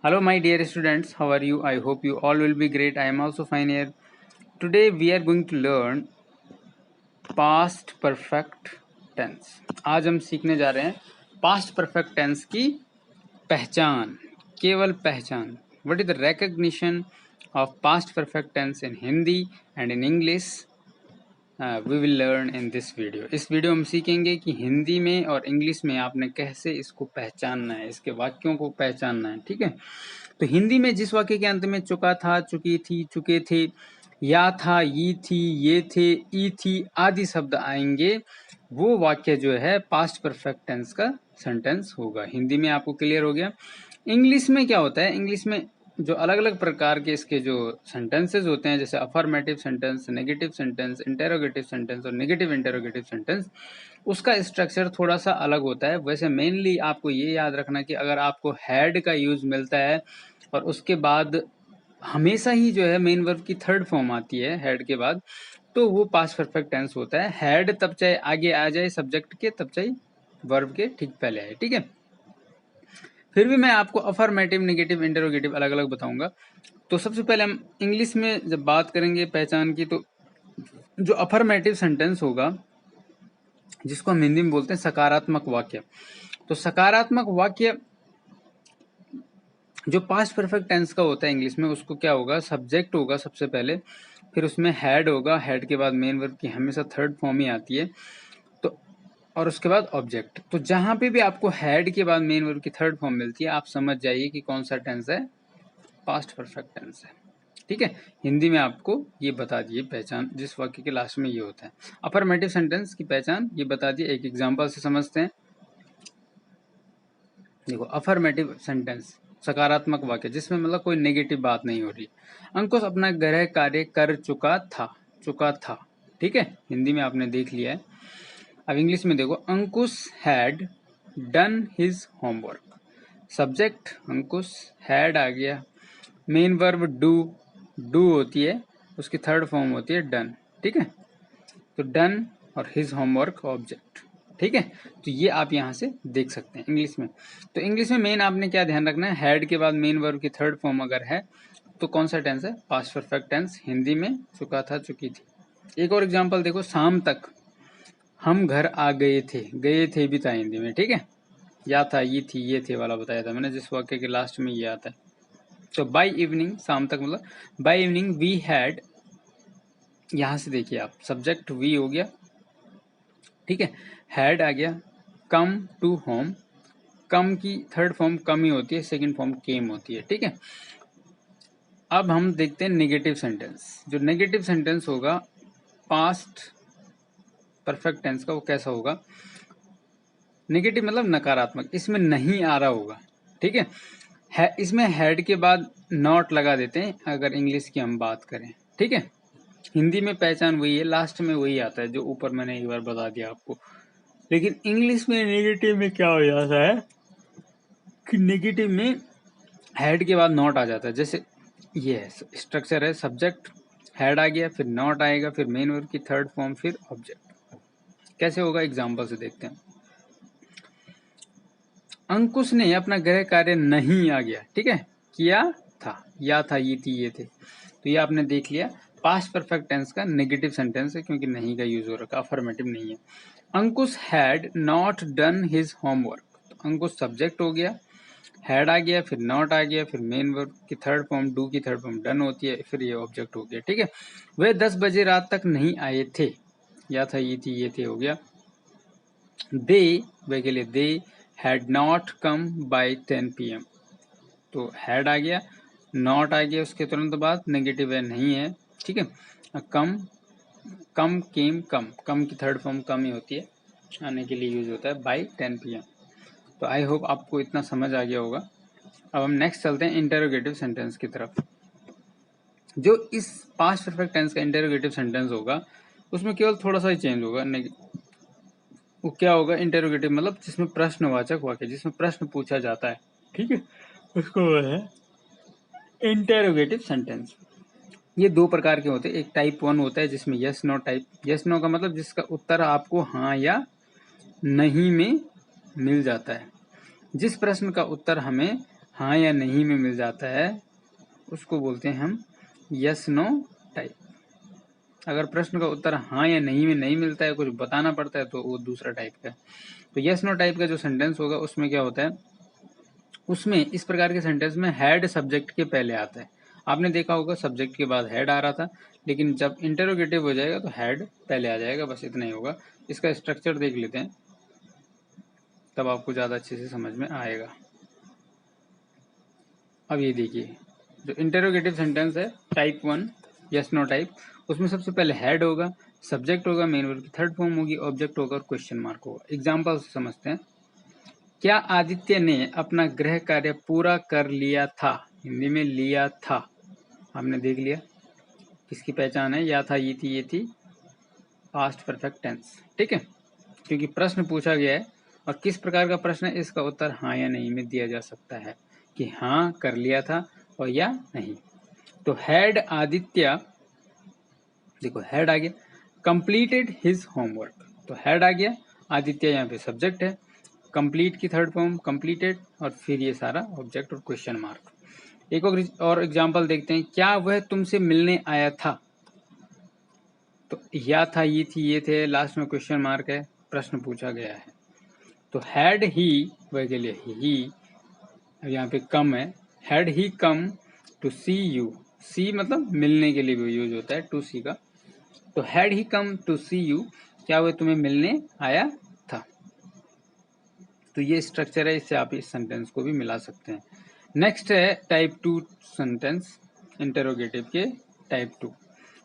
Hello, my dear students. How are you? I hope you all will be great. I am also fine here. Today we are going to learn past perfect tense. आज हम सीखने जा रहे हैं past perfect tense की पहचान, केवल पहचान. What is the recognition of past perfect tense in Hindi and in English? We will learn in this video. इस वीडियो हम सीखेंगे कि हिंदी में और इंग्लिश में आपने कैसे इसको पहचानना है, इसके वाक्यों को पहचानना है. ठीक है. तो हिंदी में जिस वाक्य के अंत में चुका था, चुकी थी, चुके थे, या था, ये थी, ये थे, ई थी आदि शब्द आएंगे, वो वाक्य जो है पास्ट परफेक्ट टेंस का सेंटेंस होगा. हिंदी में आपको क्लियर हो गया. इंग्लिश में क्या होता है? इंग्लिश में जो अलग अलग प्रकार के इसके जो सेंटेंसेस होते हैं, जैसे affirmative sentence, negative sentence, interrogative sentence और नेगेटिव इंटेरोगेटिव सेंटेंस, उसका स्ट्रक्चर थोड़ा सा अलग होता है. वैसे मेनली आपको ये याद रखना कि अगर आपको हैड का यूज मिलता है और उसके बाद हमेशा ही जो है मेन वर्ब की थर्ड फॉर्म आती है हैड के बाद, तो वो पास्ट परफेक्ट टेंस होता है. हैड तब चाहे आगे आ जाए सब्जेक्ट के, तब चाहे वर्ब के ठीक पहले आए. ठीक है. फिर भी मैं आपको अफर्मेटिव, नेगेटिव, इंटरोगेटिव अलग अलग बताऊंगा. तो सबसे पहले हम इंग्लिश में जब बात करेंगे पहचान की, तो जो अफर्मेटिव सेंटेंस होगा, जिसको हम हिंदी में बोलते हैं सकारात्मक वाक्य, तो सकारात्मक वाक्य जो पास्ट परफेक्ट टेंस का होता है इंग्लिश में, उसको क्या होगा? सब्जेक्ट होगा सबसे पहले, फिर उसमें हैड होगा, हैड के बाद मेन वर्ब की हमेशा थर्ड फॉर्म ही आती है, तो और उसके बाद ऑब्जेक्ट. तो जहां पे भी आपको हैड के बाद मेन वर्ब की थर्ड फॉर्म मिलती है, आप समझ जाइए कि कौन सा टेंस है, पास्ट परफेक्ट टेंस है. ठीक है. हिंदी में आपको ये बता दिए पहचान, जिस वाक्य के लास्ट में ये होता है. अफर्मेटिव सेंटेंस की पहचान ये बता दिए. एक एग्जांपल से समझते हैं. देखो, अफर्मेटिव सेंटेंस सकारात्मक वाक्य जिसमें मतलब कोई नेगेटिव बात नहीं हो रही. अंकुश अपना गृह कार्य कर चुका था, चुका था. ठीक है. हिंदी में आपने देख लिया है. अब इंग्लिश में देखो, Ankush had done his homework. Subject Ankush, had आ गया, मेन वर्ब डू, डू होती है, उसकी थर्ड फॉर्म होती है डन. ठीक है. तो डन और हिज होमवर्क ऑब्जेक्ट. ठीक है. तो ये आप यहाँ से देख सकते हैं इंग्लिश में. तो इंग्लिश में मेन आपने क्या ध्यान रखना है, हैड के बाद मेन वर्ब की थर्ड फॉर्म अगर है तो कौन सा टेंस है? Past perfect tense. हिंदी में चुका था, चुकी थी. एक और एग्जांपल देखो, शाम तक हम घर आ गए थे, गए थे भी था हिंदी में. ठीक है. या था, ये थी, ये थे वाला बताया था मैंने, जिस वाक्य के लास्ट में ये आता है. तो बाय इवनिंग, शाम तक मतलब बाय इवनिंग वी हैड, यहां से देखिए आप, सब्जेक्ट वी हो गया. ठीक है. हैड आ गया, कम टू होम, कम की थर्ड फॉर्म कम ही होती है, सेकंड फॉर्म केम होती है. ठीक है. अब हम देखते हैं नेगेटिव सेंटेंस. जो नेगेटिव सेंटेंस होगा पास्ट परफेक्ट टेंस का, वो कैसा होगा? नेगेटिव मतलब नकारात्मक, इसमें नहीं आ रहा होगा. ठीक है. इसमें हैड के बाद नॉट लगा देते हैं अगर इंग्लिश की हम बात करें. ठीक है. हिंदी में पहचान वही है, लास्ट में वही आता है जो ऊपर मैंने एक बार बता दिया आपको. लेकिन इंग्लिश में नेगेटिव में क्या हो जाता है कि नेगेटिव में हैड के बाद नॉट आ जाता है. जैसे ये है स्ट्रक्चर है, सब्जेक्ट हैड आ गया, फिर नॉट आएगा, फिर मेन वर्ब की थर्ड फॉर्म, फिर ऑब्जेक्ट. कैसे होगा एग्जांपल से देखते हैं. अंकुश ने अपना गृह कार्य नहीं आ गया. ठीक है. किया था, या था, ये थी, ये थे. तो ये आपने देख लिया पास्ट परफेक्ट टेंस का नेगेटिव सेंटेंस है, क्योंकि नहीं का यूज हो रखा, अफर्मेटिव नहीं है. Ankush had not done his homework. तो अंकुश सब्जेक्ट हो गया, हैड आ गया, फिर नॉट आ गया, फिर मेन वर्ब की थर्ड फॉर्म, डू की थर्ड फॉर्म डन होती है, फिर ये ऑब्जेक्ट हो गया. ठीक है. वे 10 बजे रात तक नहीं आए थे. या था, ये थी, ये थे हो गया. दे, वे के लिए they had not come by 10 PM. तो हैड आ गया, नॉट आ गया, उसके तुरंत बाद नेगेटिव है, नहीं है. ठीक है. कम, कम केम, कम, कम की थर्ड फॉर्म कम ही होती है, आने के लिए यूज होता है बाय 10 PM. तो आई होप आपको इतना समझ आ गया होगा. अब हम नेक्स्ट चलते हैं इंटेरोगेटिव सेंटेंस की तरफ. जो इस पास्ट परफेक्ट टेंस का इंटेरोगेटिव सेंटेंस होगा, उसमें केवल थोड़ा सा ही चेंज होगा. वो क्या होगा? इंटेरोगेटिव मतलब जिसमें प्रश्नवाचक वाक्य, जिसमें प्रश्न पूछा जाता है. ठीक है. उसको है इंटेरोगेटिव सेंटेंस. ये दो प्रकार के होते हैं. एक टाइप 1 होता है जिसमें yes no type. Yes no का मतलब जिसका उत्तर आपको हाँ या नहीं में मिल जाता है. जिस प्रश्न का उत्तर हमें हाँ या नहीं में मिल जाता है उसको बोलते हैं हम यस नो टाइप। अगर प्रश्न का उत्तर हाँ या नहीं में नहीं मिलता है, कुछ बताना पड़ता है, तो वो दूसरा टाइप का है। तो यस नो टाइप का जो सेंटेंस होगा उसमें क्या होता है, उसमें इस प्रकार के सेंटेंस में हैड सब्जेक्ट के पहले आता है। आपने देखा होगा सब्जेक्ट के बाद हैड आ रहा था, लेकिन जब इंटरोगेटिव हो जाएगा तो हैड पहले आ जाएगा, बस इतना ही होगा। इसका स्ट्रक्चर देख लेते हैं, तब आपको ज़्यादा अच्छे से समझ में आएगा। अब ये देखिए, जो इंटरोगेटिव सेंटेंस है टाइप 1 यस नो टाइप, उसमें सबसे पहले हैड होगा, सब्जेक्ट होगा, मेन वर्ब की थर्ड फॉर्म होगी, ऑब्जेक्ट होगा और क्वेश्चन मार्क होगा। एग्जाम्पल से समझते हैं। क्या आदित्य ने अपना गृह कार्य पूरा कर लिया था? हिंदी में लिया था, आपने देख लिया किसकी पहचान है, या था, ये थी पास्ट परफेक्ट टेंस। ठीक है, क्योंकि प्रश्न पूछा गया है और किस प्रकार का प्रश्न है, इसका उत्तर हाँ या नहीं में दिया जा सकता है कि हाँ कर लिया था और या नहीं। तो हैड आदित्य, देखो हैड आ गया, कंप्लीटेड हिज होमवर्क, तो हैड आ गया, आदित्य यहाँ पे सब्जेक्ट है, कंप्लीट की थर्ड फॉर्म कंप्लीटेड, और फिर ये सारा ऑब्जेक्ट और क्वेश्चन मार्क। एक और एग्जांपल देखते हैं। क्या वह तुमसे मिलने आया था? तो या था, ये थी, ये थे, लास्ट में क्वेश्चन मार्क है, प्रश्न पूछा गया है। तो हैड ही, वह के लिए ही, यहाँ पे कम है, had he come to see you, see मतलब मिलने के लिए भी यूज होता है टू सी का। तो had he come to see you, क्या वह तुम्हें मिलने आया था? तो ये स्ट्रक्चर है, इससे आप इस सेंटेंस को भी मिला सकते हैं। नेक्स्ट है टाइप 2 सेंटेंस, इंटरोगेटिव के टाइप 2।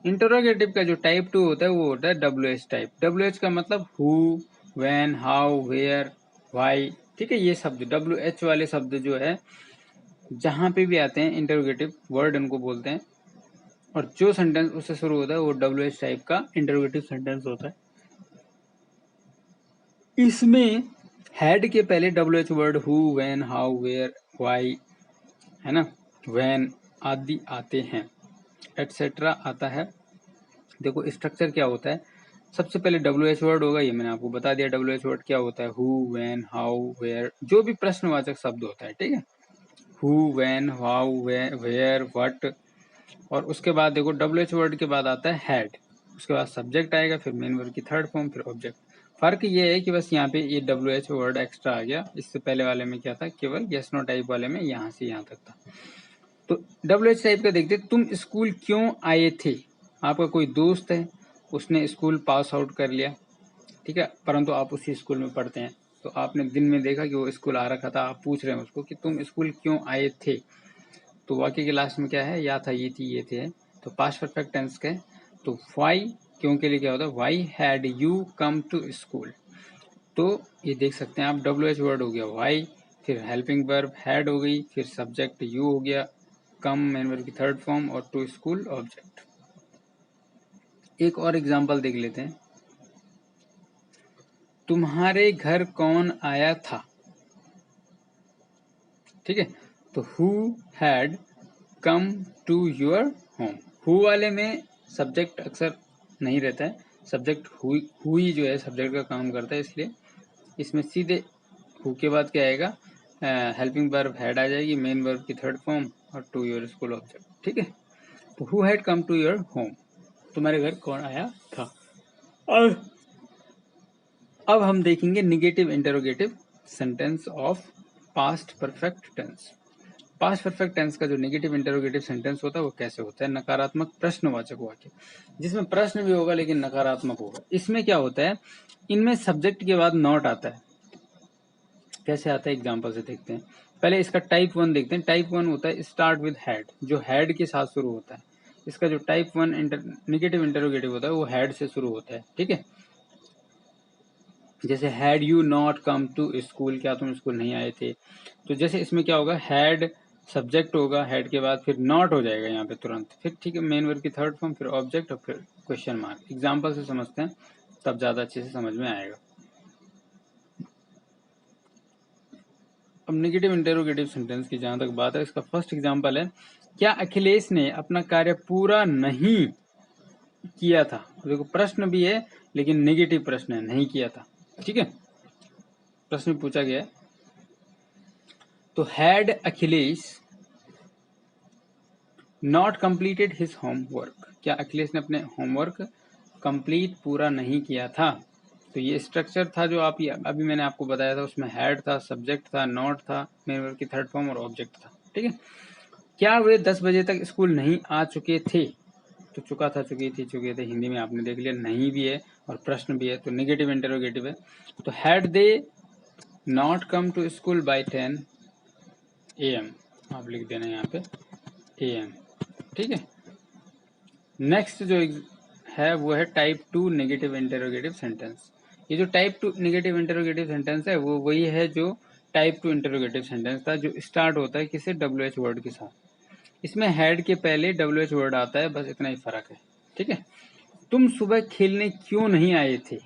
इंटरोगेटिव का जो टाइप 2 होता है वो होता है WH टाइप। WH का मतलब who, when, how, where, why. ठीक है, ये शब्द WH वाले शब्द जो है जहां पे भी आते हैं इंटरोगेटिव वर्ड उनको बोलते हैं, और जो सेंटेंस उससे शुरू होता है वो WH टाइप का इंटरोगेटिव सेंटेंस होता है। इसमें हैड के पहले WH word who, when, how, where, why, है ना, व्हेन आदि आते हैं, एटसेट्रा आता है। देखो स्ट्रक्चर क्या होता है, सबसे पहले WH वर्ड होगा, ये मैंने आपको बता दिया WH वर्ड क्या होता है, हु, व्हेन, हाउ, वेयर, जो भी प्रश्नवाचक शब्द होता है। ठीक है, who, when, how, where, what, और उसके बाद देखो WH वर्ड के बाद आता है हैड, उसके बाद सब्जेक्ट आएगा, फिर मेन वर्ब की थर्ड फॉर्म, फिर ऑब्जेक्ट। फर्क ये है कि बस यहाँ पे ये WH वर्ड एक्स्ट्रा आ गया, इससे पहले वाले में क्या था, केवल यस नो टाइप वाले में यहाँ से यहाँ तक था। तो WH टाइप का देखते, तुम स्कूल क्यों आए थे? आपका कोई दोस्त है, उसने स्कूल पास आउट कर लिया, ठीक है, परंतु आप उसी स्कूल में पढ़ते हैं, तो आपने दिन में देखा कि वो स्कूल आ रखा था, आप पूछ रहे हैं उसको कि तुम स्कूल क्यों आए थे? तो वाक्य के लास्ट में क्या है, या था, ये थी, ये थे, तो पास्ट परफेक्ट टेंस के। तो व्हाई, क्यों के लिए क्या होता है, why had you come to school. तो ये देख सकते हैं आप, WH वर्ड हो गया व्हाई, फिर हेल्पिंग वर्ब हैड हो गई, फिर सब्जेक्ट यू हो गया, कम मेन वर्ब की थर्ड फॉर्म, और टू स्कूल ऑब्जेक्ट। एक और एग्जांपल देख लेते हैं। तुम्हारे घर कौन आया था? ठीक है, तो who had come to your home. Who वाले में सब्जेक्ट अक्सर नहीं रहता है, सब्जेक्ट हु ही जो है सब्जेक्ट का काम करता है, इसलिए इसमें सीधे हु के बाद क्या आएगा, हेल्पिंग वर्ब हैड आ जाएगी, मेन वर्ब की थर्ड फॉर्म, और टू योर स्कूल ऑब्जेक्ट। ठीक है, तो who had come to your home, तुम्हारे घर कौन आया था। अब हम देखेंगे negative interrogative sentence of past perfect tense. Past perfect tense का जो नेगेटिव इंटरोगेटिव सेंटेंस होता है वो कैसे होता है, नकारात्मक प्रश्नवाचक वाक्य, जिसमें प्रश्न भी होगा लेकिन नकारात्मक होगा। इसमें क्या होता है, इनमें सब्जेक्ट के बाद नॉट आता है। कैसे आता है, एग्जांपल से देखते हैं। पहले इसका टाइप 1 देखते हैं। टाइप 1 होता है स्टार्ट विद हैड, जो हैड के साथ शुरू होता है। इसका जो टाइप 1 नेगेटिव इंटरोगेटिव होता है वो हैड से शुरू होता है। ठीक है, जैसे had you not come to school, क्या तुम स्कूल नहीं आए थे। तो जैसे इसमें क्या होगा, हैड सब्जेक्ट होगा, हैड के बाद फिर नॉट हो जाएगा यहाँ पे तुरंत, फिर ठीक है, मेन वर्ब की थर्ड फॉर्म, फिर ऑब्जेक्ट, और फिर क्वेश्चन मार्क। एग्जांपल से समझते हैं, तब ज्यादा अच्छे से समझ में आएगा। अब नेगेटिव इंटरोगेटिव सेंटेंस की जहां तक बात है, इसका फर्स्ट एग्जांपल है, क्या अखिलेश ने अपना कार्य पूरा नहीं किया था? देखो प्रश्न भी है लेकिन नेगेटिव प्रश्न है, नहीं किया था। ठीक है, प्रश्न पूछा गया है, तो had Akhilesh not completed his homework, क्या अखिलेश ने अपने होमवर्क कंप्लीट पूरा नहीं किया था। तो ये स्ट्रक्चर था जो आप अभी मैंने आपको बताया था, उसमें हैड था, सब्जेक्ट था, नॉट था, मेन वर्ब की थर्ड फॉर्म और ऑब्जेक्ट था। ठीक है, क्या वे 10 बजे तक स्कूल नहीं आ चुके थे। तो चुका था, चुकी थी, चुके थे, हिंदी में आपने देख लिया, नहीं भी है और प्रश्न भी है, तो नेगेटिव इंटरोगेटिव है। तो had they not come to school by 10 AM, आप लिख देना यहाँ पे AM। ठीक है, नेक्स्ट जो है वो है टाइप 2 नेगेटिव इंटरोगेटिव सेंटेंस। ये जो टाइप 2 नेगेटिव इंटरोगेटिव सेंटेंस है वो वही है जो टाइप 2 इंटरोगेटिव सेंटेंस था, जो स्टार्ट होता है किसी WH वर्ड के साथ। इसमें हेड के पहले WH वर्ड आता है, बस इतना ही फर्क है। ठीक है, तुम सुबह खेलने क्यों नहीं आए थे,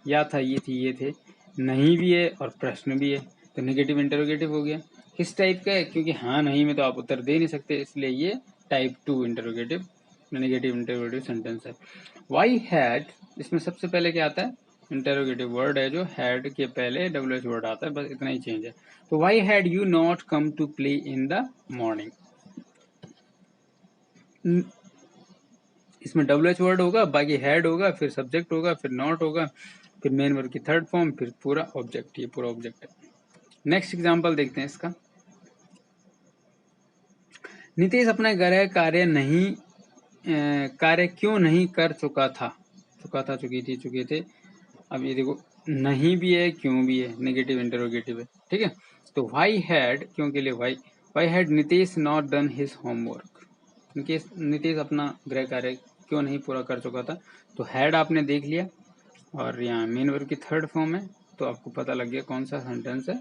या था, ये थी, ये थे, नहीं भी है और प्रश्न भी है, तो नेगेटिव इंटरोगेटिव हो गया। किस टाइप का है, क्योंकि हाँ नहीं में तो आप उत्तर दे नहीं सकते, इसलिए ये type 2 interrogative negative interrogative sentence है। वाई हैड, इसमें सबसे पहले क्या आता है, इंटरोगेटिव वर्ड है जो हैड के पहले WH वर्ड आता है, बस इतना ही चेंज है। तो why had you not come to play in the morning, इसमें WH वर्ड होगा, बाकी हैड होगा, फिर सब्जेक्ट होगा, फिर नॉट होगा, फिर मेन वर्ब की थर्ड फॉर्म, फिर पूरा ऑब्जेक्ट, ये पूरा ऑब्जेक्ट है। नेक्स्ट एग्जांपल देखते हैं इसका। नितेश अपना गृह कार्य क्यों नहीं कर चुका था, चुका था, चुकी थी, चुके थे। अब ये देखो, नहीं भी है, क्यों भी है, नेगेटिव इंटरोगेटिव है। ठीक है, तो वाई हैड, क्यों के लिए why had Nitesh not done his homework, Nitesh अपना गृह कार्य क्यों नहीं पूरा कर चुका था। तो हैड आपने देख लिया और यहाँ मेन वर्ब की थर्ड फॉर्म है, तो आपको पता लग गया कौन सा सेंटेंस है,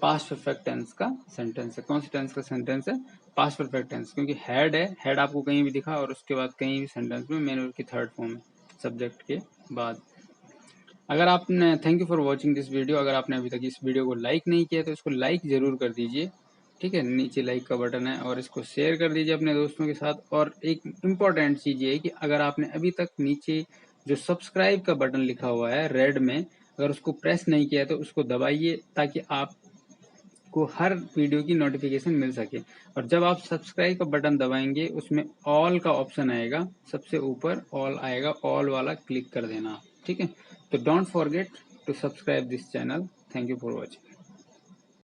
पास्ट परफेक्ट टेंस का सेंटेंस है। कौन सा टेंस का सेंटेंस है, पास्ट परफेक्ट टेंस, क्योंकि हैड है, हैड आपको कहीं भी दिखा और उसके बाद कहीं भी सेंटेंस में मेन वर्ब की थर्ड फॉर्म है सब्जेक्ट के बाद। अगर आपने, thank you for watching this video, अगर आपने अभी तक इस वीडियो को लाइक नहीं किया तो इसको लाइक जरूर कर दीजिए। ठीक है, नीचे लाइक का बटन है, और इसको शेयर कर दीजिए अपने दोस्तों के साथ। और एक इम्पॉर्टेंट चीज ये है कि अगर आपने अभी तक नीचे जो सब्सक्राइब का बटन लिखा हुआ है रेड में, अगर उसको प्रेस नहीं किया तो उसको दबाइए, ताकि आपको हर वीडियो की नोटिफिकेशन मिल सके। और जब आप सब्सक्राइब का बटन दबाएंगे उसमें ऑल का ऑप्शन आएगा, सबसे ऊपर ऑल आएगा, ऑल वाला क्लिक कर देना। ठीक है, तो don't forget to subscribe this channel. Thank you for watching.